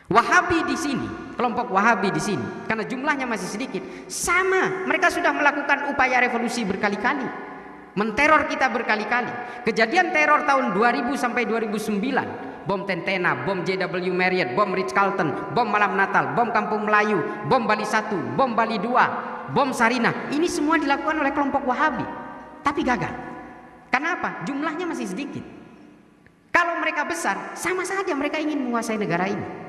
Wahabi di sini, kelompok Wahabi di sini, karena jumlahnya masih sedikit, sama, mereka sudah melakukan upaya revolusi berkali-kali, menteror kita berkali-kali. Kejadian teror tahun 2000 sampai 2009, bom Tentena, bom JW Marriott, bom Ritz Carlton, bom Malam Natal, bom Kampung Melayu, bom Bali 1, bom Bali 2, bom Sarinah, ini semua dilakukan oleh kelompok Wahabi, tapi gagal. Kenapa? Jumlahnya masih sedikit. Kalau mereka besar, sama saja mereka ingin menguasai negara ini.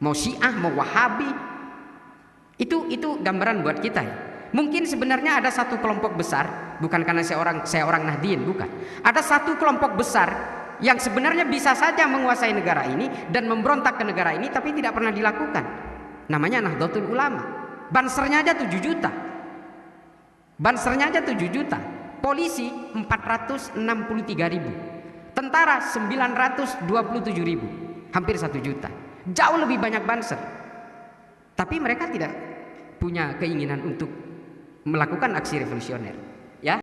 Mau Syiah, mau Wahabi, itu gambaran buat kita ya. Mungkin sebenarnya ada satu kelompok besar, bukan karena saya orang Nahdien, bukan. Ada satu kelompok besar yang sebenarnya bisa saja menguasai negara ini dan memberontak ke negara ini, tapi tidak pernah dilakukan. Namanya Nahdlatul Ulama. Bansernya aja 7 juta. Bansernya aja 7 juta. Polisi 463.000. Tentara 927.000. Hampir 1 juta. Jauh lebih banyak banser. Tapi mereka tidak punya keinginan untuk melakukan aksi revolusioner, ya.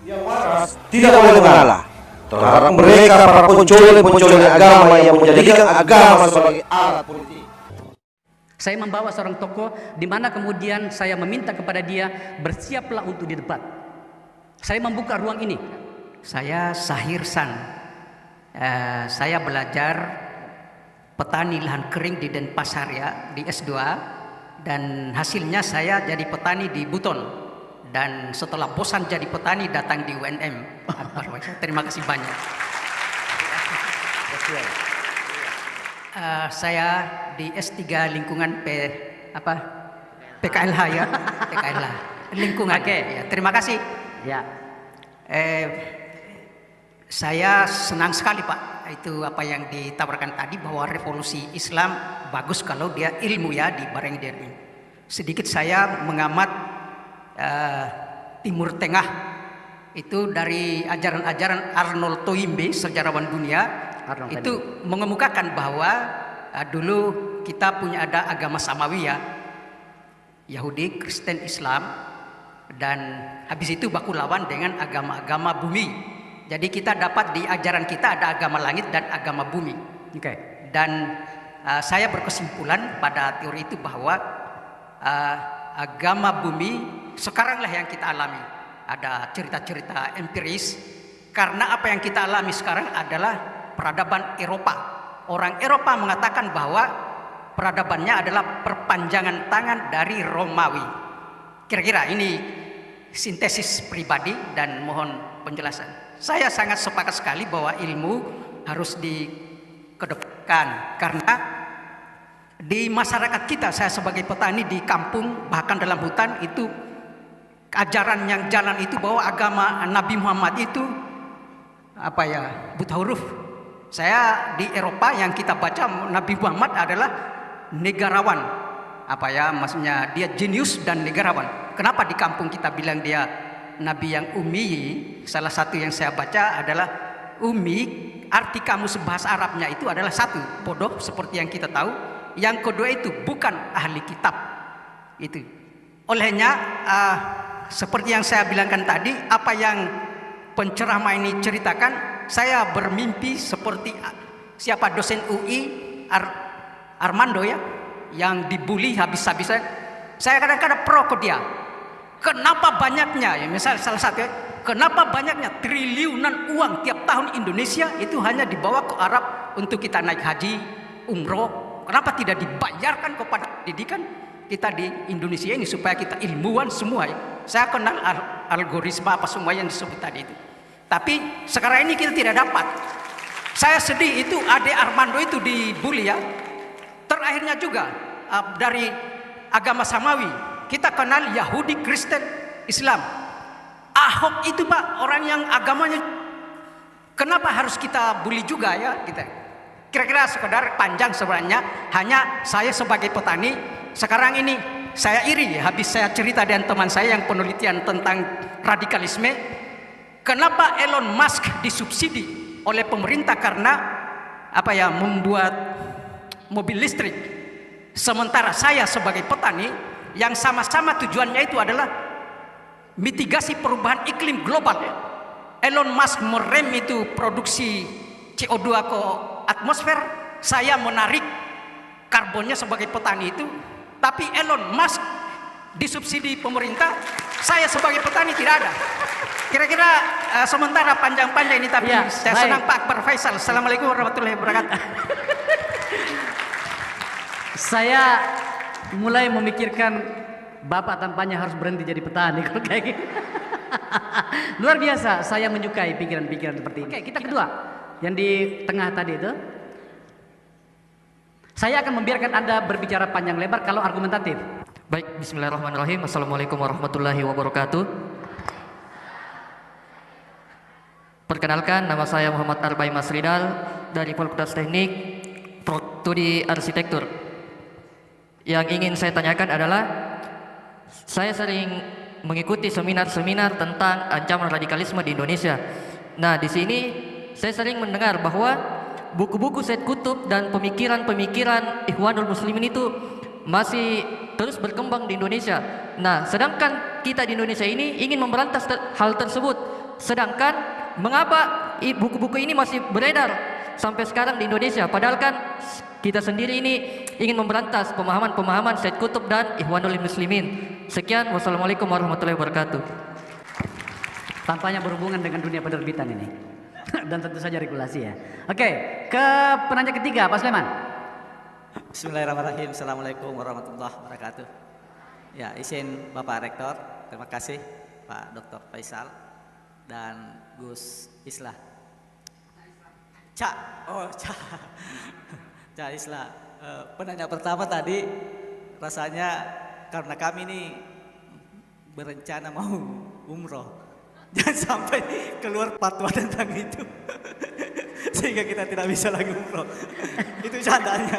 Yang waras tidak boleh mengalah terhadap mereka para pencoleng agama yang menjadikan agama sebagai alat politik. Saya membawa seorang tokoh di mana kemudian saya meminta kepada dia bersiaplah untuk di debat. Saya membuka ruang ini. Saya Sahir San. Saya belajar petani lahan kering di Denpasar ya, di S2, dan hasilnya saya jadi petani di Buton, dan setelah bosan jadi petani datang di UNM. Terima kasih banyak. Saya di S3 lingkungan PKLH ya, PKLH lingkungan. Oke, ya, terima kasih. Ya. Saya senang sekali Pak, itu apa yang ditawarkan tadi bahwa revolusi Islam bagus kalau dia ilmu ya di bareng diri. Sedikit saya mengamat Timur Tengah itu dari ajaran-ajaran Arnold Toynbee, sejarawan dunia. Itu mengemukakan bahwa dulu kita punya ada agama Samawi ya, Yahudi, Kristen, Islam, dan habis itu baku lawan dengan agama-agama bumi. Jadi kita dapat di ajaran kita ada agama langit dan agama bumi. Oke. Dan saya berkesimpulan pada teori itu bahwa agama bumi sekaranglah yang kita alami. Ada cerita-cerita empiris. Karena apa yang kita alami sekarang adalah peradaban Eropa. Orang Eropa mengatakan bahwa peradabannya adalah perpanjangan tangan dari Romawi. Kira-kira ini sintesis pribadi dan mohon penjelasan. Saya sangat sepakat sekali bahwa ilmu harus dikedepankan, karena di masyarakat kita, saya sebagai petani di kampung bahkan dalam hutan itu ajaran yang jalan itu bahwa agama Nabi Muhammad itu buta huruf. Saya di Eropa yang kita baca Nabi Muhammad adalah negarawan, maksudnya dia jenius dan negarawan. Kenapa di kampung kita bilang dia Nabi yang ummi? Salah satu yang saya baca adalah ummi, arti kamus bahasa Arabnya itu adalah satu, bodoh seperti yang kita tahu. Yang kedua itu bukan ahli kitab. Itu. Olehnya seperti yang saya bilangkan tadi, apa yang penceramah ini ceritakan, saya bermimpi seperti siapa dosen UI Armando ya, yang dibully habis-habisan. Saya kadang-kadang pro ke dia. Kenapa banyaknya ya, misal salah satu, kenapa banyaknya triliunan uang tiap tahun Indonesia itu hanya dibawa ke Arab untuk kita naik haji, umroh? Kenapa tidak dibayarkan kepada pendidikan kita di Indonesia ini supaya kita ilmuwan semua ya? Saya kenal algoritma apa semua yang disebut tadi itu. Tapi sekarang ini kita tidak dapat. Saya sedih itu Ade Armando itu dibully ya. Terakhirnya juga dari agama Samawi. Kita kenal Yahudi, Kristen, Islam. Ahok itu Pak, orang yang agamanya, kenapa harus kita bully juga ya? Kira-kira sekedar panjang sebenarnya. Hanya saya sebagai petani, sekarang ini saya iri habis saya cerita dengan teman saya yang penelitian tentang radikalisme. Kenapa Elon Musk disubsidi oleh pemerintah karena membuat mobil listrik. Sementara saya sebagai petani yang sama-sama tujuannya itu adalah mitigasi perubahan iklim global. Elon Musk merem itu produksi CO2 ke atmosfer, saya menarik karbonnya sebagai petani itu, tapi Elon Musk disubsidi pemerintah, saya sebagai petani tidak ada. Kira-kira sementara panjang-panjang ini, tapi Ya, saya baik. senang Pak Akbar Faisal. Assalamualaikum warahmatullahi wabarakatuh. Saya mulai memikirkan Bapak tampaknya harus berhenti jadi petani kalau kayak gini. Luar biasa, saya menyukai pikiran-pikiran seperti ini. Oke, kita kedua. Yang di tengah tadi itu. Saya akan membiarkan Anda berbicara panjang lebar kalau argumentatif. Baik, bismillahirrahmanirrahim. Assalamualaikum warahmatullahi wabarakatuh. Perkenalkan, nama saya Muhammad Arbai Masridal dari Fakultas Teknik Prodi Arsitektur. Yang ingin saya tanyakan adalah, saya sering mengikuti seminar-seminar tentang ancaman radikalisme di Indonesia. Nah, di sini saya sering mendengar bahwa buku-buku Said Qutb dan pemikiran-pemikiran Ikhwanul Muslimin itu masih terus berkembang di Indonesia. Nah, sedangkan kita di Indonesia ini ingin memberantas hal tersebut. Sedangkan mengapa buku-buku ini masih beredar sampai sekarang di Indonesia? Padahal kan kita sendiri ini ingin memberantas pemahaman-pemahaman Said Qutb dan Ikhwanul Muslimin. Sekian, wassalamualaikum warahmatullahi wabarakatuh. Tampaknya berhubungan dengan dunia penerbitan ini. Dan tentu saja regulasi ya. Oke, ke penanya ketiga, Pak Sleman. Bismillahirrahmanirrahim. Assalamualaikum warahmatullahi wabarakatuh. Ya, izin Bapak Rektor, terima kasih Pak Dr. Faisal dan Gus Islah. Cak Islah. Penanya pertama tadi rasanya karena kami ini berencana mau umroh, jangan sampai keluar fatwa tentang itu sehingga kita tidak bisa lagi umroh. Itu candanya.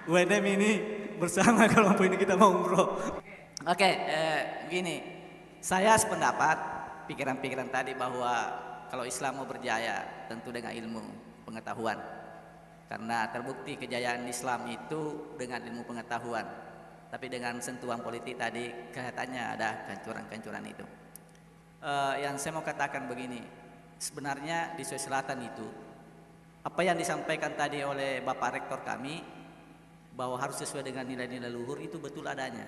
UNM ini bersama kelompok ini kita mau umroh. Oke, gini, saya sependapat pikiran-pikiran tadi bahwa kalau Islam mau berjaya tentu dengan ilmu pengetahuan, karena terbukti kejayaan Islam itu dengan ilmu pengetahuan. Tapi dengan sentuhan politik tadi kelihatannya ada kancuran-kancuran itu. Yang saya mau katakan begini, sebenarnya di Sulawesi Selatan itu apa yang disampaikan tadi oleh Bapak Rektor kami bahwa harus sesuai dengan nilai-nilai luhur itu betul adanya.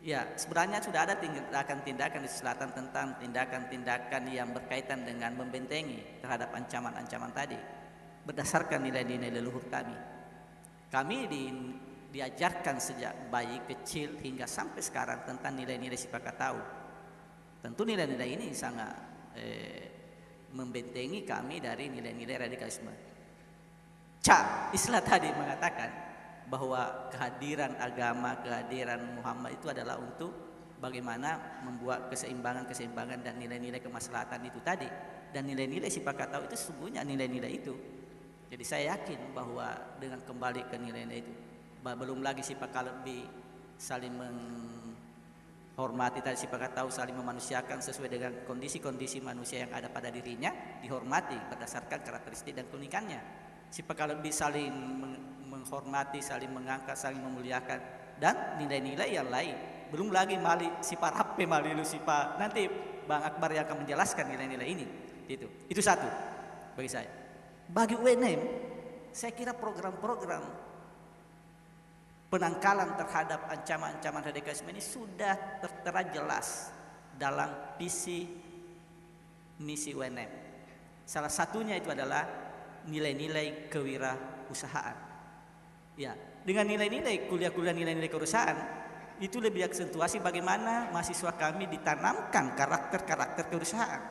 Ya, sebenarnya sudah ada tindakan-tindakan di Sulawesi Selatan tentang tindakan-tindakan yang berkaitan dengan membentengi terhadap ancaman-ancaman tadi berdasarkan nilai-nilai leluhur kami. Kami diajarkan sejak bayi kecil hingga sampai sekarang tentang nilai-nilai sipakat tahu. Tentu nilai-nilai ini sangat membentengi kami dari nilai-nilai radikalisme. Cak Islah tadi mengatakan bahwa kehadiran agama, kehadiran Muhammad itu adalah untuk bagaimana membuat keseimbangan dan nilai-nilai kemaslahatan itu tadi. Dan nilai-nilai sipakat tahu itu sesungguhnya nilai-nilai itu. Jadi saya yakin bahwa dengan kembali ke nilai-nilai itu, belum lagi sipakat lebih saling menghormati tadi, sipakat tahu saling memanusiakan sesuai dengan kondisi-kondisi manusia yang ada pada dirinya, dihormati berdasarkan karakteristik dan keunikannya. Sipakat lebih saling menghormati, saling mengangkat, saling memuliakan, dan nilai-nilai yang lain. Belum lagi sifat rapi, malilu sifat. Nanti Bang Akbar yang akan menjelaskan nilai-nilai ini. Itu satu bagi saya. Bagi UNM, saya kira program-program penangkalan terhadap ancaman-ancaman radikalisme ini sudah tertera jelas dalam visi misi UNM. Salah satunya itu adalah nilai-nilai kewirausahaan. Ya, dengan nilai-nilai kuliah-kuliah nilai-nilai kewirausahaan itu lebih aksentuasi bagaimana mahasiswa kami ditanamkan karakter-karakter kewirausahaan.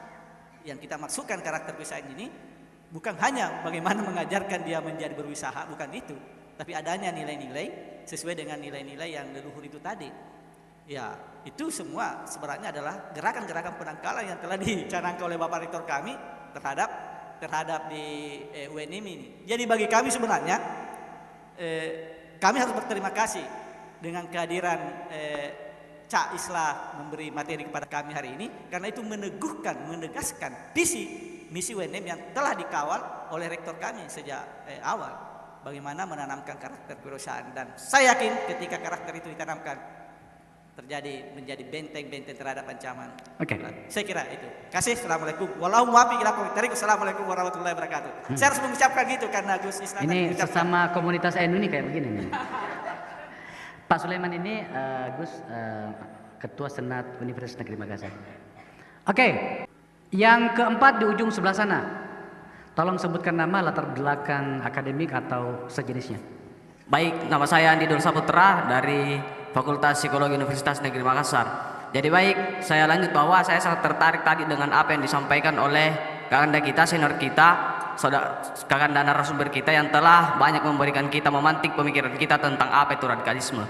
Yang kita maksudkan karakter kewirausahaan ini bukan hanya bagaimana mengajarkan dia menjadi berwirausaha, bukan itu, tapi adanya nilai-nilai sesuai dengan nilai-nilai yang leluhur itu tadi. Ya, itu semua sebenarnya adalah gerakan-gerakan penangkalan yang telah dicanangkan oleh Bapak Rektor kami terhadap di UNM ini. Jadi bagi kami sebenarnya kami harus berterima kasih dengan kehadiran Cak Islah memberi materi kepada kami hari ini, karena itu menegaskan visi misi UNM yang telah dikawal oleh rektor kami sejak awal, bagaimana menanamkan karakter kewirausahaan. Dan saya yakin ketika karakter itu ditanamkan, menjadi benteng-benteng terhadap ancaman. Oke. Saya kira itu. Kasih. Assalamualaikum. Wallahu muwaffiq ila aqwamit thoriq. Assalamualaikum warahmatullahi wabarakatuh. Saya harus mengucapkan gitu karena Gus Islam Ini sesama komunitas NU nih kayak begini nih. Pak Sulaiman ini Gus Ketua Senat Universitas Negeri Makassar. Oke. Yang keempat di ujung sebelah sana. Tolong sebutkan nama, latar belakang akademik atau sejenisnya. Baik, nama saya Andi Dul Saputra dari Fakultas Psikologi Universitas Negeri Makassar. Jadi baik, saya lanjut bahwa saya sangat tertarik tadi dengan apa yang disampaikan oleh kakanda kita, senior kita, kakanda narasumber kita yang telah banyak memberikan kita, memantik pemikiran kita tentang apa itu radikalisme.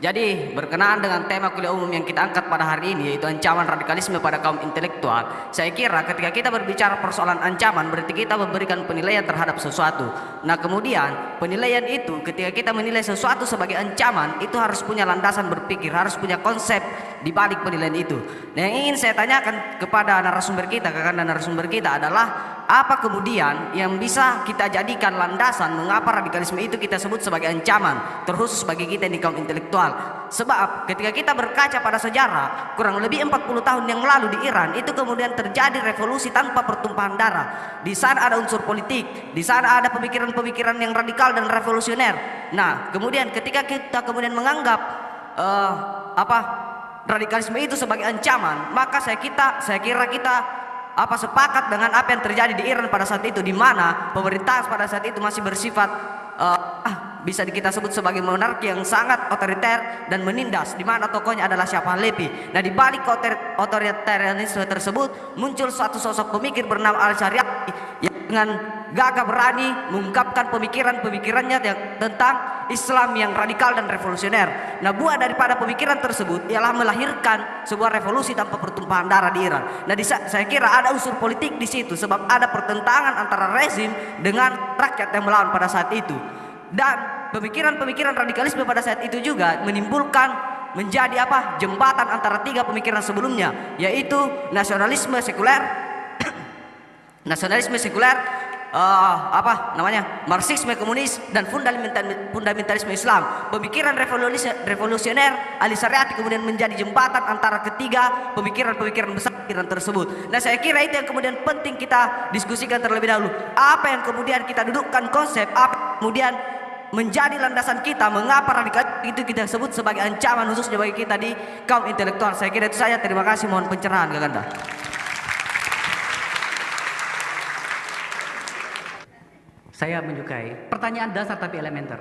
Jadi berkenaan dengan tema kuliah umum yang kita angkat pada hari ini, yaitu ancaman radikalisme pada kaum intelektual. Saya kira ketika kita berbicara persoalan ancaman, berarti kita memberikan penilaian terhadap sesuatu. Nah kemudian penilaian itu, ketika kita menilai sesuatu sebagai ancaman, itu harus punya landasan berpikir, harus punya konsep di balik penilaian itu. Nah yang ingin saya tanyakan kepada narasumber kita, kakanda narasumber kita adalah apa kemudian yang bisa kita jadikan landasan mengapa radikalisme itu kita sebut sebagai ancaman, terkhusus bagi kita di kaum intelektual. Sebab ketika kita berkaca pada sejarah, kurang lebih 40 tahun yang lalu di Iran itu kemudian terjadi revolusi tanpa pertumpahan darah. Di sana ada unsur politik, di sana ada pemikiran-pemikiran yang radikal dan revolusioner. Nah kemudian ketika kita kemudian menganggap radikalisme itu sebagai ancaman, maka saya kira kita sepakat dengan apa yang terjadi di Iran pada saat itu, di mana pemerintah pada saat itu masih bersifat bisa kita sebut sebagai monarki yang sangat otoriter dan menindas, di mana tokohnya adalah Shah Pahlavi. Nah di balik otoritarianisme tersebut muncul suatu sosok pemikir bernama Al-Syariati yang dengan gagah berani mengungkapkan pemikirannya tentang Islam yang radikal dan revolusioner. Nah buah daripada pemikiran tersebut ialah melahirkan sebuah revolusi tanpa pertumpahan darah di Iran. Nah saya kira ada unsur politik di situ, sebab ada pertentangan antara rezim dengan rakyat yang melawan pada saat itu. Dan pemikiran-pemikiran radikalisme pada saat itu juga menimbulkan menjadi jembatan antara tiga pemikiran sebelumnya, yaitu nasionalisme sekuler, Marxisme komunis, dan fundamentalisme Islam. Pemikiran revolusioner Al-Syariati kemudian menjadi jembatan antara ketiga pemikiran-pemikiran besar tersebut. Nah saya kira itu yang kemudian penting kita diskusikan terlebih dahulu. Apa yang kemudian kita dudukkan konsep, apa kemudian menjadi landasan kita mengapa radikal itu kita sebut sebagai ancaman khususnya bagi kita di kaum intelektual. Saya kira itu saja. Terima kasih, mohon pencerahan kakanda. Saya menyukai pertanyaan dasar tapi elementer.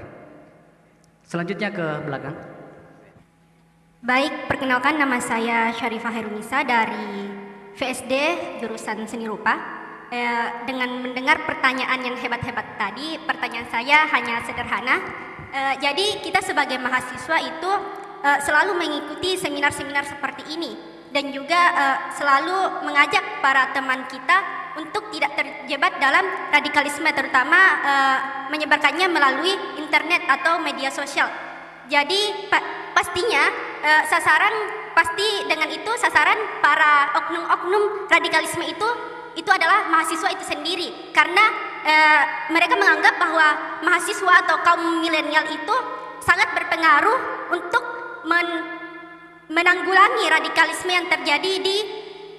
Selanjutnya ke belakang. Baik, perkenalkan nama saya Syarifah Herunisa dari VSD jurusan Seni Rupa. Dengan mendengar pertanyaan yang hebat-hebat tadi, pertanyaan saya hanya sederhana. Jadi kita sebagai mahasiswa itu selalu mengikuti seminar-seminar seperti ini, dan juga selalu mengajak para teman kita untuk tidak terjebak dalam radikalisme, terutama menyebarkannya melalui internet atau media sosial. Jadi pastinya sasaran para oknum radikalisme itu adalah mahasiswa itu sendiri, karena mereka menganggap bahwa mahasiswa atau kaum milenial itu sangat berpengaruh untuk menanggulangi radikalisme yang terjadi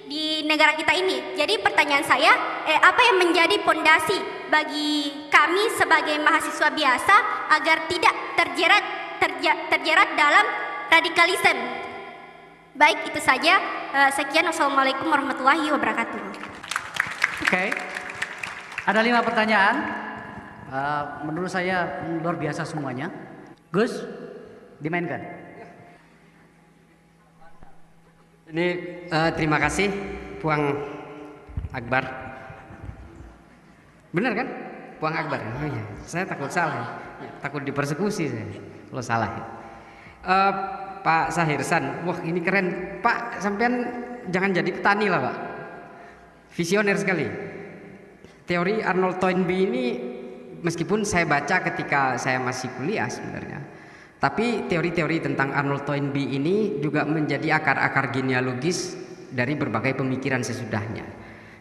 di negara kita ini. Jadi pertanyaan saya, apa yang menjadi pondasi bagi kami sebagai mahasiswa biasa agar tidak terjerat dalam radikalisme? Baik, itu saja. Sekian, wassalamualaikum warahmatullahi wabarakatuh. Oke. Ada 5 pertanyaan. Menurut saya luar biasa semuanya. Gus, dimainkan. Ini terima kasih Puang Akbar. Benar kan? Puang Akbar. Oh iya, saya takut salah. Takut dipersekusi saya kalau salah. Pak Sahirsan, wah ini keren. Pak, sampean jangan jadi petani lah, Pak. Visioner sekali. Teori Arnold Toynbee ini meskipun saya baca ketika saya masih kuliah sebenarnya, tapi teori-teori tentang Arnold Toynbee ini juga menjadi akar-akar genealogis dari berbagai pemikiran sesudahnya.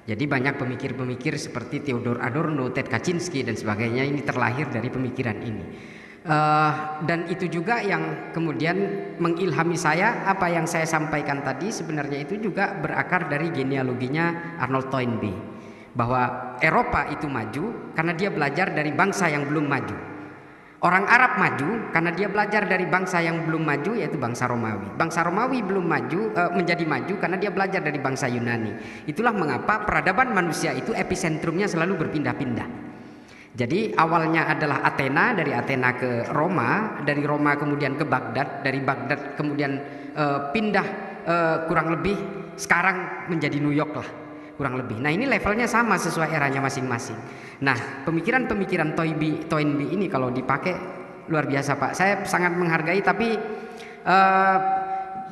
Jadi banyak pemikir-pemikir seperti Theodor Adorno, Ted Kaczynski dan sebagainya ini terlahir dari pemikiran ini. Dan itu juga yang kemudian mengilhami saya. Apa yang saya sampaikan tadi sebenarnya itu juga berakar dari genealoginya Arnold Toynbee, bahwa Eropa itu maju karena dia belajar dari bangsa yang belum maju. Orang Arab maju karena dia belajar dari bangsa yang belum maju, yaitu bangsa Romawi. Bangsa Romawi belum maju menjadi maju karena dia belajar dari bangsa Yunani. Itulah mengapa peradaban manusia itu episentrumnya selalu berpindah-pindah. Jadi awalnya adalah Athena, dari Athena ke Roma, dari Roma kemudian ke Baghdad, dari Baghdad kemudian pindah kurang lebih sekarang menjadi New York lah, kurang lebih. Nah ini levelnya sama sesuai eranya masing-masing. Nah pemikiran-pemikiran Toynbee ini kalau dipakai luar biasa Pak. Saya sangat menghargai, tapi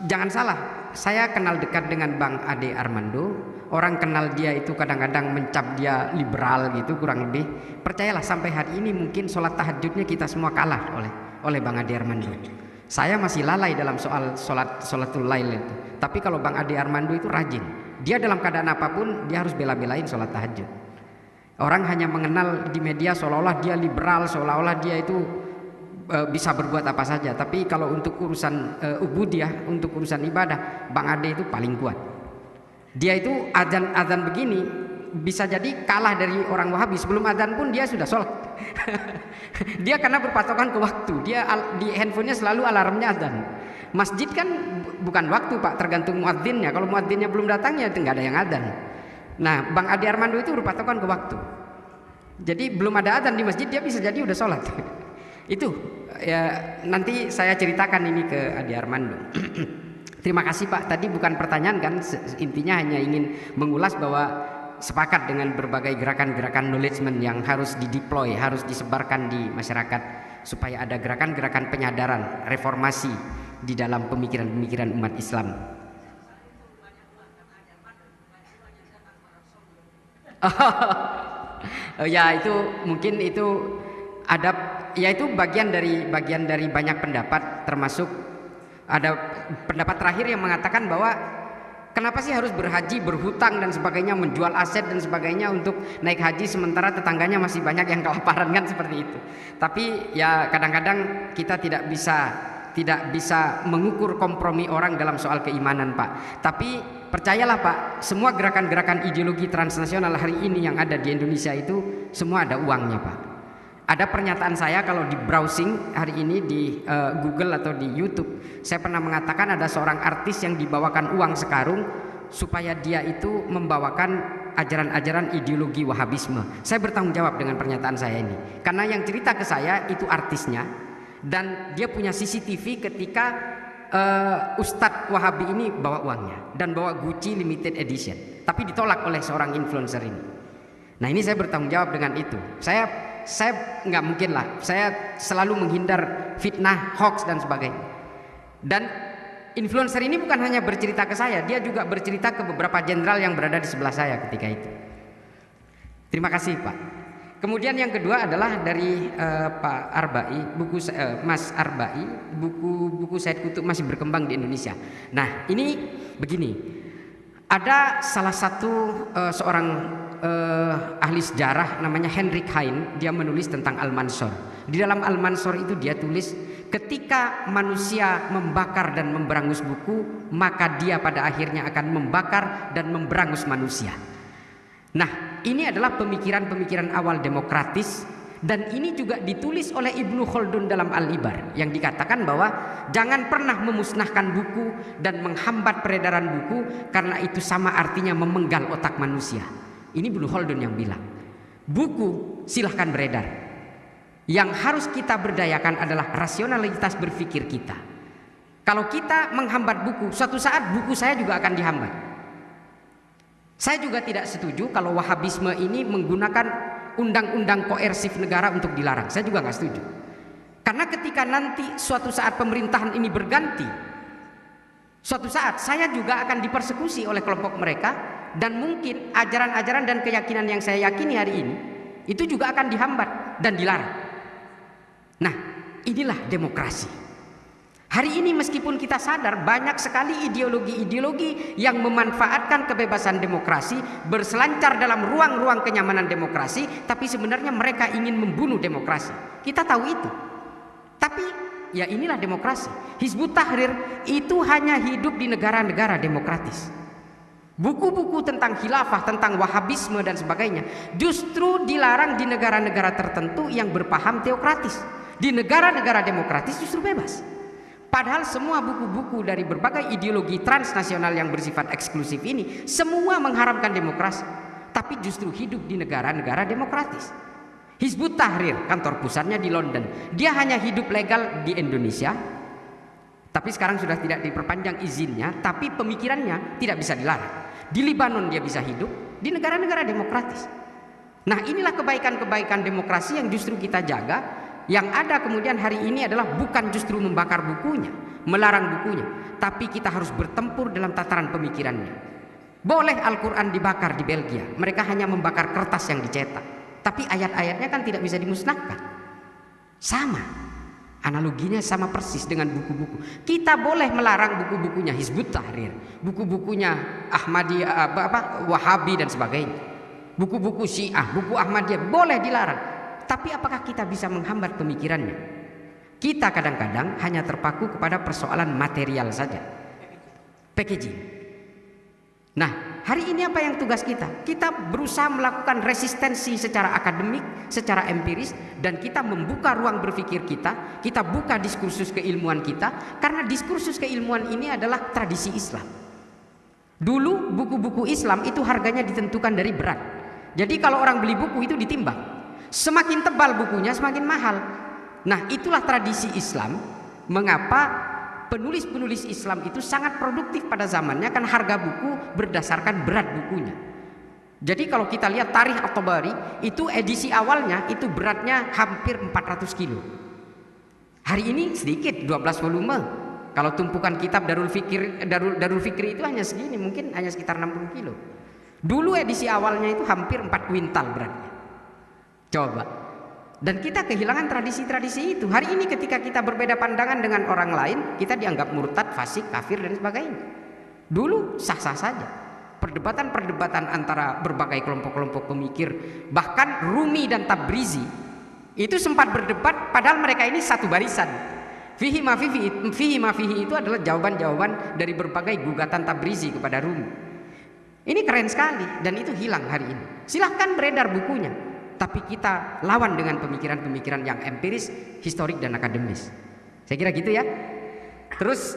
jangan salah, saya kenal dekat dengan Bang Ade Armando. Orang kenal dia itu kadang-kadang mencap dia liberal gitu kurang lebih. Percayalah sampai hari ini mungkin sholat tahajudnya kita semua kalah oleh Bang Ade Armando. Saya masih lalai dalam soal sholatul lail itu. Tapi kalau Bang Ade Armando itu rajin. Dia dalam keadaan apapun dia harus bela-belain sholat tahajud. Orang hanya mengenal di media seolah-olah dia liberal, seolah-olah dia itu bisa berbuat apa saja. Tapi kalau untuk urusan ubudiyah, untuk urusan ibadah, Bang Ade itu paling kuat. Dia itu azan begini bisa jadi kalah dari orang Wahabi. Sebelum azan pun dia sudah sholat. Dia karena berpatokan ke waktu. Dia di handphonenya selalu alarmnya azan. Masjid kan bukan waktu Pak, tergantung muadzinnya. Kalau muadzinnya belum datang ya nggak ada yang azan. Nah Bang Ade Armando itu berpatokan ke waktu. Jadi belum ada azan di masjid dia bisa jadi udah sholat. Itu ya nanti saya ceritakan ini ke Ade Armando. Terima kasih Pak. Tadi bukan pertanyaan kan, intinya hanya ingin mengulas bahwa sepakat dengan berbagai gerakan-gerakan knowledgement yang harus dideploy, harus disebarkan di masyarakat supaya ada gerakan-gerakan penyadaran, reformasi di dalam pemikiran-pemikiran umat Islam. Ya itu mungkin itu ada, ya itu bagian dari banyak pendapat, termasuk ada pendapat terakhir yang mengatakan bahwa kenapa sih harus berhaji, berhutang dan sebagainya, menjual aset dan sebagainya untuk naik haji sementara tetangganya masih banyak yang kelaparan, kan seperti itu. Tapi ya kadang-kadang kita tidak bisa mengukur kompromi orang dalam soal keimanan Pak. Tapi percayalah Pak, semua gerakan-gerakan ideologi transnasional hari ini yang ada di Indonesia itu semua ada uangnya Pak. Ada pernyataan saya kalau di browsing hari ini di Google atau di YouTube, saya pernah mengatakan ada seorang artis yang dibawakan uang sekarung supaya dia itu membawakan ajaran-ajaran ideologi Wahabisme. Saya bertanggung jawab dengan pernyataan saya ini, karena yang cerita ke saya itu artisnya dan dia punya CCTV ketika Ustadz Wahabi ini bawa uangnya dan bawa Gucci limited edition, tapi ditolak oleh seorang influencer ini. Nah ini saya bertanggung jawab dengan itu. Saya nggak mungkin lah, saya selalu menghindar fitnah, hoax dan sebagainya. Dan influencer ini bukan hanya bercerita ke saya, dia juga bercerita ke beberapa jenderal yang berada di sebelah saya ketika itu. Terima kasih Pak. Kemudian yang kedua adalah dari Pak Arbai, buku Mas Arbai, buku Said Qutb masih berkembang di Indonesia. Nah ini begini, ada salah satu seorang ahli sejarah namanya Heinrich Heine, dia menulis tentang Al-Mansur. Di dalam Al-Mansur itu dia tulis, ketika manusia membakar dan memberangus buku, maka dia pada akhirnya akan membakar dan memberangus manusia. Nah, ini adalah pemikiran-pemikiran awal demokratis, dan ini juga ditulis oleh Ibnu Khaldun dalam Al-Ibar yang dikatakan bahwa jangan pernah memusnahkan buku dan menghambat peredaran buku karena itu sama artinya memenggal otak manusia. Ini Ibnu Khaldun yang bilang. Buku silahkan beredar. Yang harus kita berdayakan adalah rasionalitas berpikir kita. Kalau kita menghambat buku, suatu saat buku saya juga akan dihambat. Saya juga tidak setuju kalau Wahabisme ini menggunakan undang-undang koersif negara untuk dilarang. Saya juga nggak setuju. Karena ketika nanti suatu saat pemerintahan ini berganti, suatu saat saya juga akan dipersekusi oleh kelompok mereka. Dan mungkin ajaran-ajaran dan keyakinan yang saya yakini hari ini itu juga akan dihambat dan dilarang. Nah inilah demokrasi. Hari ini meskipun kita sadar banyak sekali ideologi-ideologi yang memanfaatkan kebebasan demokrasi, berselancar dalam ruang-ruang kenyamanan demokrasi, tapi sebenarnya mereka ingin membunuh demokrasi. Kita tahu itu. Tapi ya inilah demokrasi. Hizbut Tahrir itu hanya hidup di negara-negara demokratis. Buku-buku tentang khilafah, tentang wahabisme dan sebagainya justru dilarang di negara-negara tertentu yang berpaham teokratis. Di negara-negara demokratis justru bebas. Padahal semua buku-buku dari berbagai ideologi transnasional yang bersifat eksklusif ini semua mengharamkan demokrasi, tapi justru hidup di negara-negara demokratis. Hizbut Tahrir kantor pusatnya di London, dia hanya hidup legal di Indonesia, tapi sekarang sudah tidak diperpanjang izinnya, tapi pemikirannya tidak bisa dilarang. Di Libanon dia bisa hidup, di negara-negara demokratis. Nah, inilah kebaikan-kebaikan demokrasi yang justru kita jaga. Yang ada kemudian hari ini adalah bukan justru membakar bukunya, melarang bukunya, tapi kita harus bertempur dalam tataran pemikirannya. Boleh Al-Quran dibakar di Belgia, mereka hanya membakar kertas yang dicetak, tapi ayat-ayatnya kan tidak bisa dimusnahkan. Sama, analoginya sama persis dengan buku-buku. Kita boleh melarang buku-bukunya Hizbut Tahrir, buku-bukunya Ahmadiyah, Wahabi dan sebagainya, buku-buku Syiah, buku Ahmadiyah boleh dilarang. Tapi apakah kita bisa menghambat pemikirannya? Kita kadang-kadang hanya terpaku kepada persoalan material saja, packaging. Nah, hari ini apa yang tugas kita? Kita berusaha melakukan resistensi secara akademik, secara empiris, dan kita membuka ruang berpikir kita. Kita buka diskursus keilmuan kita, karena diskursus keilmuan ini adalah tradisi Islam. Dulu buku-buku Islam itu harganya ditentukan dari berat. Jadi kalau orang beli buku itu ditimbang. Semakin tebal bukunya semakin mahal. Nah, itulah tradisi Islam. Mengapa penulis-penulis Islam itu sangat produktif pada zamannya, kan harga buku berdasarkan berat bukunya. Jadi kalau kita lihat Tarikh At-Tabari itu edisi awalnya itu beratnya hampir 400 kilo. Hari ini sedikit, 12 volume. Kalau tumpukan kitab Darul Fikri itu hanya segini, mungkin hanya sekitar 60 kilo. Dulu edisi awalnya itu hampir 4 kuintal beratnya. Coba. Dan kita kehilangan tradisi-tradisi itu. Hari ini ketika kita berbeda pandangan dengan orang lain, kita dianggap murtad, fasik, kafir dan sebagainya. Dulu sah-sah saja. Perdebatan-perdebatan antara berbagai kelompok-kelompok pemikir, bahkan Rumi dan Tabrizi itu sempat berdebat, padahal mereka ini satu barisan. Fihi ma fihi itu adalah jawaban-jawaban dari berbagai gugatan Tabrizi kepada Rumi. Ini keren sekali dan itu hilang hari ini. Silahkan beredar bukunya. Tapi kita lawan dengan pemikiran-pemikiran yang empiris, historik dan akademis. Saya kira gitu ya. Terus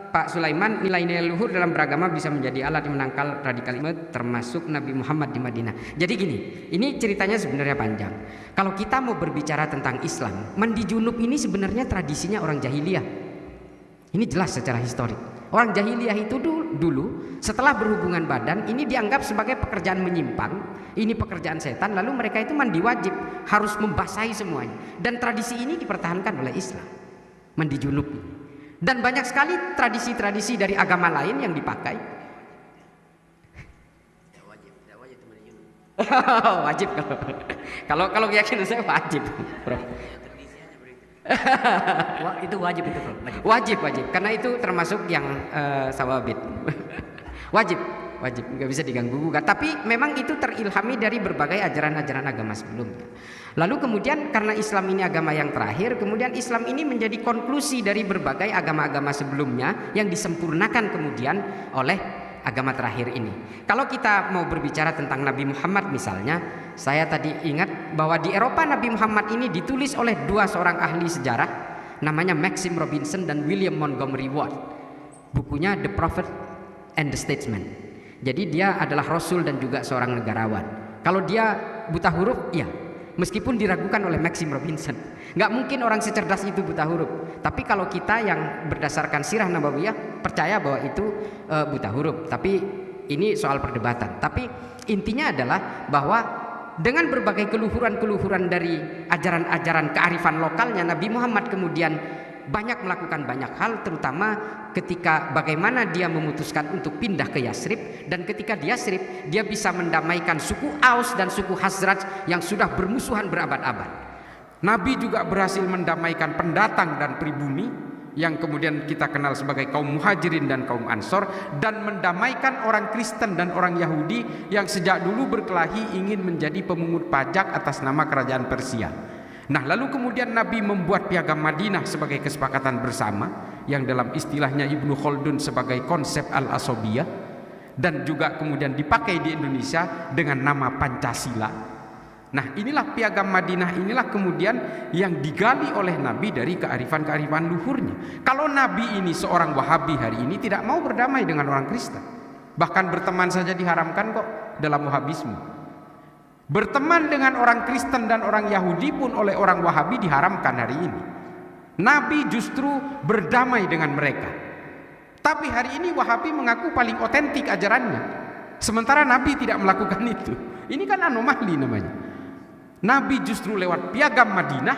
Pak Sulaiman, nilai-nilai luhur dalam beragama bisa menjadi alat yang menangkal radikalisme termasuk Nabi Muhammad di Madinah. Jadi gini, ini ceritanya sebenarnya panjang. Kalau kita mau berbicara tentang Islam, mandi junub ini sebenarnya tradisinya orang jahiliyah. Ini jelas secara historik. Orang jahiliyah itu dulu setelah berhubungan badan ini dianggap sebagai pekerjaan menyimpang, ini pekerjaan setan, lalu mereka itu mandi wajib, harus membasahi semuanya. Dan tradisi ini dipertahankan oleh Islam, mandi junub ini. Dan banyak sekali tradisi-tradisi dari agama lain yang dipakai. Wajib kalau keyakinan saya wajib, Bro. Itu wajib itu, Bro. Wajib karena itu termasuk yang sawabit. wajib nggak bisa diganggu gugat. Tapi memang itu terilhami dari berbagai ajaran-ajaran agama sebelumnya. Lalu kemudian karena Islam ini agama yang terakhir, kemudian Islam ini menjadi konklusi dari berbagai agama-agama sebelumnya yang disempurnakan kemudian oleh agama terakhir ini. Kalau kita mau berbicara tentang Nabi Muhammad misalnya, saya tadi ingat bahwa di Eropa Nabi Muhammad ini ditulis oleh dua seorang ahli sejarah, namanya Maxim Robinson dan William Montgomery Ward. Bukunya The Prophet and the Statesman. Jadi dia adalah Rasul dan juga seorang negarawan. Kalau dia buta huruf, iya, meskipun diragukan oleh Maxim Robinson. Nggak mungkin orang secerdas itu buta huruf. Tapi kalau kita yang berdasarkan sirah nabawiyah percaya bahwa itu buta huruf. Tapi ini soal perdebatan. Tapi intinya adalah bahwa dengan berbagai keluhuran-keluhuran dari ajaran-ajaran kearifan lokalnya, Nabi Muhammad kemudian banyak melakukan banyak hal, terutama ketika bagaimana dia memutuskan untuk pindah ke Yasrib, dan ketika di Yasrib dia bisa mendamaikan suku Aus dan suku Khazraj yang sudah bermusuhan berabad-abad. Nabi juga berhasil mendamaikan pendatang dan pribumi yang kemudian kita kenal sebagai kaum Muhajirin dan kaum Ansor, dan mendamaikan orang Kristen dan orang Yahudi yang sejak dulu berkelahi ingin menjadi pemungut pajak atas nama kerajaan Persia. Nah, lalu kemudian Nabi membuat Piagam Madinah sebagai kesepakatan bersama yang dalam istilahnya Ibnu Khaldun sebagai konsep al-asobiyah, dan juga kemudian dipakai di Indonesia dengan nama Pancasila. Nah, inilah Piagam Madinah, inilah kemudian yang digali oleh Nabi dari kearifan-kearifan luhurnya. Kalau Nabi ini seorang Wahabi hari ini tidak mau berdamai dengan orang Kristen, bahkan berteman saja diharamkan kok dalam Wahabisme. Berteman dengan orang Kristen dan orang Yahudi pun oleh orang Wahabi diharamkan hari ini. Nabi justru berdamai dengan mereka. Tapi hari ini Wahabi mengaku paling otentik ajarannya, sementara Nabi tidak melakukan itu. Ini kan anomali namanya. Nabi justru lewat Piagam Madinah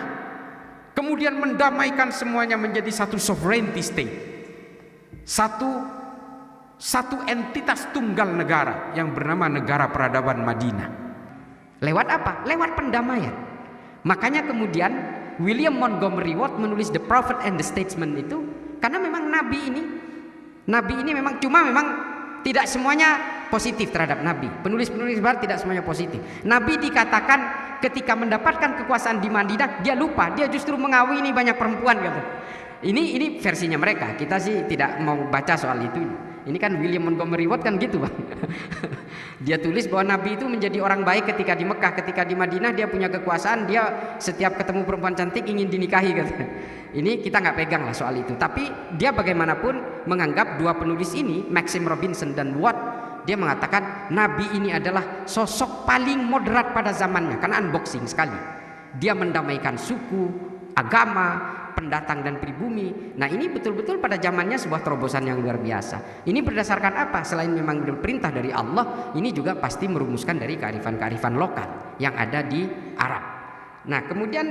kemudian mendamaikan semuanya menjadi satu sovereignty state, satu entitas tunggal negara yang bernama Negara Peradaban Madinah. Lewat apa? Lewat pendamaian. Makanya kemudian William Montgomery Watt menulis The Prophet and the Statesman itu karena memang Nabi ini memang tidak semuanya positif terhadap Nabi. Penulis-penulis barat tidak semuanya positif. Nabi dikatakan ketika mendapatkan kekuasaan di Madinah dia lupa, dia justru mengawini banyak perempuan gitu. Ini versinya mereka. Kita sih tidak mau baca soal itu. Ini kan William Montgomery Watt kan gitu, Bang. Dia tulis bahwa Nabi itu menjadi orang baik ketika di Mekah, ketika di Madinah dia punya kekuasaan, dia setiap ketemu perempuan cantik ingin dinikahi gitu. Ini kita nggak pegang lah soal itu. Tapi dia bagaimanapun menganggap dua penulis ini, Maxim Robinson dan Watt, dia mengatakan Nabi ini adalah sosok paling moderat pada zamannya karena unboxing sekali. Dia mendamaikan suku, agama, pendatang dan pribumi. Nah, ini betul-betul pada zamannya sebuah terobosan yang luar biasa. Ini berdasarkan apa? Selain memang perintah dari Allah, ini juga pasti merumuskan dari kearifan-kearifan lokal yang ada di Arab. Nah, kemudian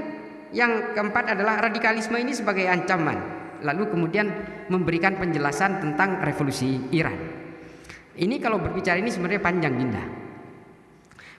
yang keempat adalah radikalisme ini sebagai ancaman. Lalu kemudian memberikan penjelasan tentang revolusi Iran. Ini kalau berbicara ini sebenarnya panjang, Dinda.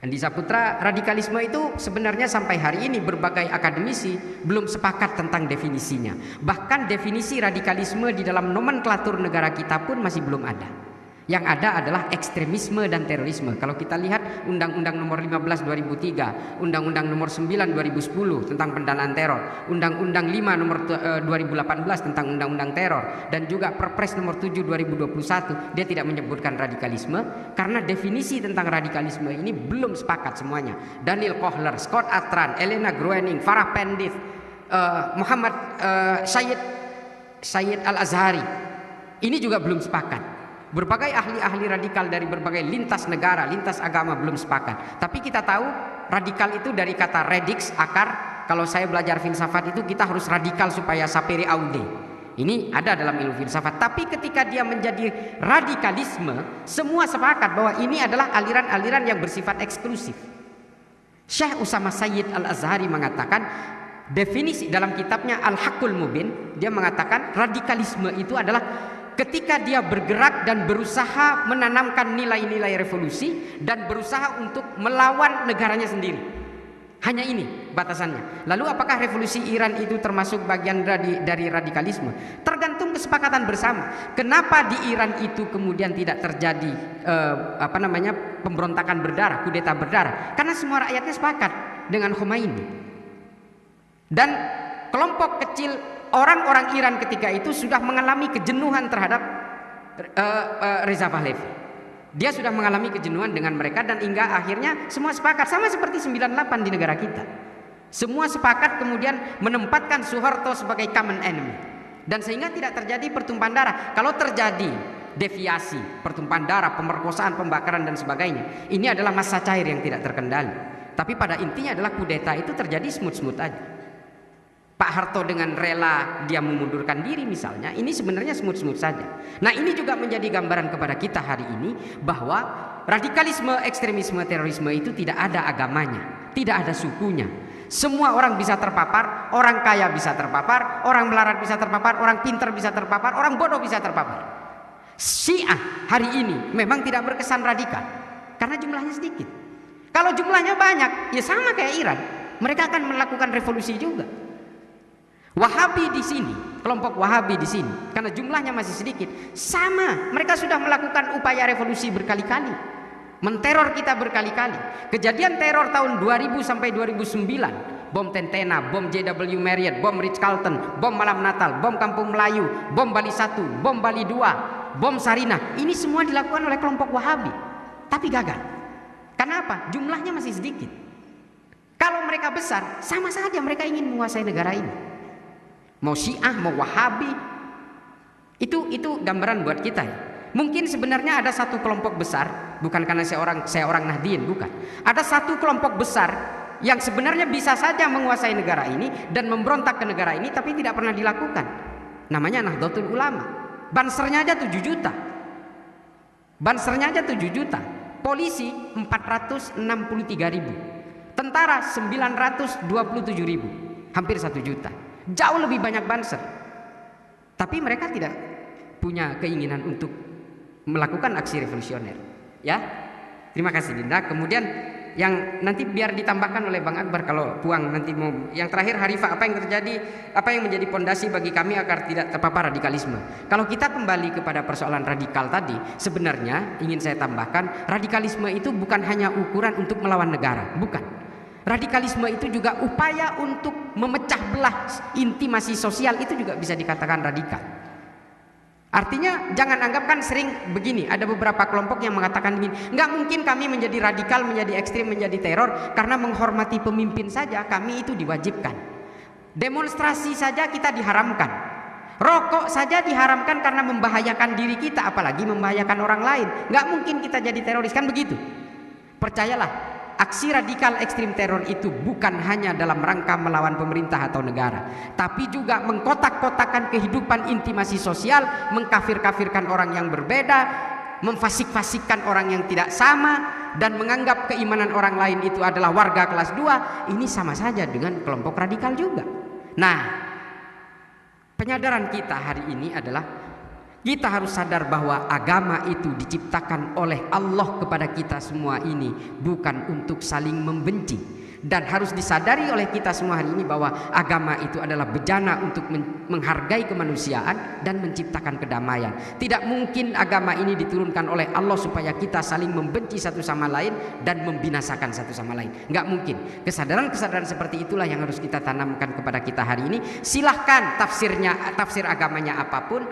Andi Saputra, radikalisme itu sebenarnya sampai hari ini berbagai akademisi belum sepakat tentang definisinya. Bahkan definisi radikalisme di dalam nomenklatur negara kita pun masih belum ada. Yang ada adalah ekstremisme dan terorisme. Kalau kita lihat Undang-Undang Nomor 15 2003, Undang-Undang Nomor 9 2010 tentang pendanaan teror, Undang-Undang 5 Nomor 2018 tentang Undang-Undang Teror, dan juga Perpres Nomor 7 2021, dia tidak menyebutkan radikalisme karena definisi tentang radikalisme ini belum sepakat semuanya. Daniel Kohler, Scott Atran, Elena Groening, Farah Pendith, Muhammad Sayyid Al-Azhari, ini juga belum sepakat. Berbagai ahli-ahli radikal dari berbagai lintas negara, lintas agama belum sepakat. Tapi kita tahu radikal itu dari kata radix, akar. Kalau saya belajar filsafat itu kita harus radikal supaya sapere aude. Ini ada dalam ilmu filsafat. Tapi ketika dia menjadi radikalisme, semua sepakat bahwa ini adalah aliran-aliran yang bersifat eksklusif. Syekh Usama Sayyid Al-Azhari mengatakan, definisi dalam kitabnya Al-Haqqul Mubin, dia mengatakan radikalisme itu adalah ketika dia bergerak dan berusaha menanamkan nilai-nilai revolusi dan berusaha untuk melawan negaranya sendiri. Hanya ini batasannya. Lalu apakah revolusi Iran itu termasuk bagian dari radikalisme? Tergantung kesepakatan bersama. Kenapa di Iran itu kemudian tidak terjadi pemberontakan berdarah, kudeta berdarah? Karena semua rakyatnya sepakat dengan Khomeini. Dan kelompok kecil orang-orang Iran ketika itu sudah mengalami kejenuhan terhadap Reza Pahlavi. Dia sudah mengalami kejenuhan dengan mereka dan hingga akhirnya semua sepakat. Sama seperti 98 di negara kita. Semua sepakat kemudian menempatkan Soeharto sebagai common enemy. Dan sehingga tidak terjadi pertumpahan darah. Kalau terjadi deviasi, pertumpahan darah, pemerkosaan, pembakaran dan sebagainya, ini adalah massa cair yang tidak terkendali. Tapi pada intinya adalah kudeta itu terjadi smooth-smooth aja. Pak Harto dengan rela dia memundurkan diri misalnya, ini sebenarnya smooth-smooth saja. Nah, ini juga menjadi gambaran kepada kita hari ini bahwa radikalisme, ekstremisme, terorisme itu tidak ada agamanya, tidak ada sukunya. Semua orang bisa terpapar, orang kaya bisa terpapar, orang melarat bisa terpapar, orang pintar bisa terpapar, orang bodoh bisa terpapar. Syiah hari ini memang tidak berkesan radikal karena jumlahnya sedikit. Kalau jumlahnya banyak, ya sama kayak Iran, mereka akan melakukan revolusi juga. Wahabi di sini, kelompok Wahabi di sini, karena jumlahnya masih sedikit, sama, mereka sudah melakukan upaya revolusi berkali-kali, menteror kita berkali-kali. Kejadian teror tahun 2000 sampai 2009 bom Tentena, bom JW Marriott, bom Ritz-Carlton, bom Malam Natal, bom Kampung Melayu, bom Bali 1, bom Bali 2, bom Sarinah. Ini semua dilakukan oleh kelompok Wahabi, tapi gagal. Kenapa? Jumlahnya masih sedikit. Kalau mereka besar, sama saja mereka ingin menguasai negara ini. Mau Syiah, mau Wahabi, itu gambaran buat kita ya. Mungkin sebenarnya ada satu kelompok besar, bukan karena saya orang Nahdien, bukan. Ada satu kelompok besar yang sebenarnya bisa saja menguasai negara ini dan memberontak ke negara ini, tapi tidak pernah dilakukan. Namanya Nahdlatul Ulama. Bansernya aja 7 juta. Bansernya aja 7 juta. Polisi 463.000. Tentara 927.000. Hampir 1 juta. Jauh lebih banyak banser. Tapi mereka tidak punya keinginan untuk melakukan aksi revolusioner. Ya, terima kasih Dinda. Kemudian yang nanti biar ditambahkan oleh Bang Akbar kalau Puang nanti mau. Yang terakhir Harifah, apa yang terjadi, apa yang menjadi pondasi bagi kami agar tidak terpapar radikalisme. Kalau kita kembali kepada persoalan radikal tadi, sebenarnya ingin saya tambahkan, radikalisme itu bukan hanya ukuran untuk melawan negara, bukan. Radikalisme itu juga upaya untuk memecah belah intimasi sosial, itu juga bisa dikatakan radikal. Artinya jangan anggap, kan sering begini, ada beberapa kelompok yang mengatakan begini, nggak mungkin kami menjadi radikal, menjadi ekstrim, menjadi teror karena menghormati pemimpin saja kami itu diwajibkan. Demonstrasi saja kita diharamkan. Rokok saja diharamkan karena membahayakan diri kita, apalagi membahayakan orang lain. Nggak mungkin kita jadi teroris, kan begitu. Percayalah, aksi radikal ekstrim teror itu bukan hanya dalam rangka melawan pemerintah atau negara, tapi juga mengkotak-kotakan kehidupan intimasi sosial, mengkafir-kafirkan orang yang berbeda, memfasik-fasikkan orang yang tidak sama, dan menganggap keimanan orang lain itu adalah warga kelas 2. Ini sama saja dengan kelompok radikal juga. Nah, penyadaran kita hari ini adalah kita harus sadar bahwa agama itu diciptakan oleh Allah kepada kita semua ini bukan untuk saling membenci. Dan harus disadari oleh kita semua hari ini bahwa agama itu adalah bejana untuk menghargai kemanusiaan dan menciptakan kedamaian. Tidak mungkin agama ini diturunkan oleh Allah supaya kita saling membenci satu sama lain dan membinasakan satu sama lain. Nggak mungkin. Kesadaran-kesadaran seperti itulah yang harus kita tanamkan kepada kita hari ini. Silahkan tafsir agamanya apapun,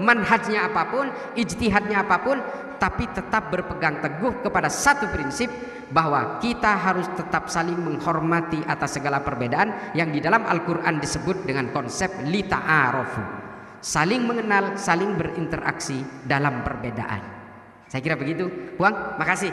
manhajnya apapun, ijtihadnya apapun, tapi tetap berpegang teguh kepada satu prinsip, bahwa kita harus tetap saling menghormati atas segala perbedaan yang di dalam Al-Quran disebut dengan konsep lita'arofu, saling mengenal, saling berinteraksi dalam perbedaan. Saya kira begitu. Puang, makasih.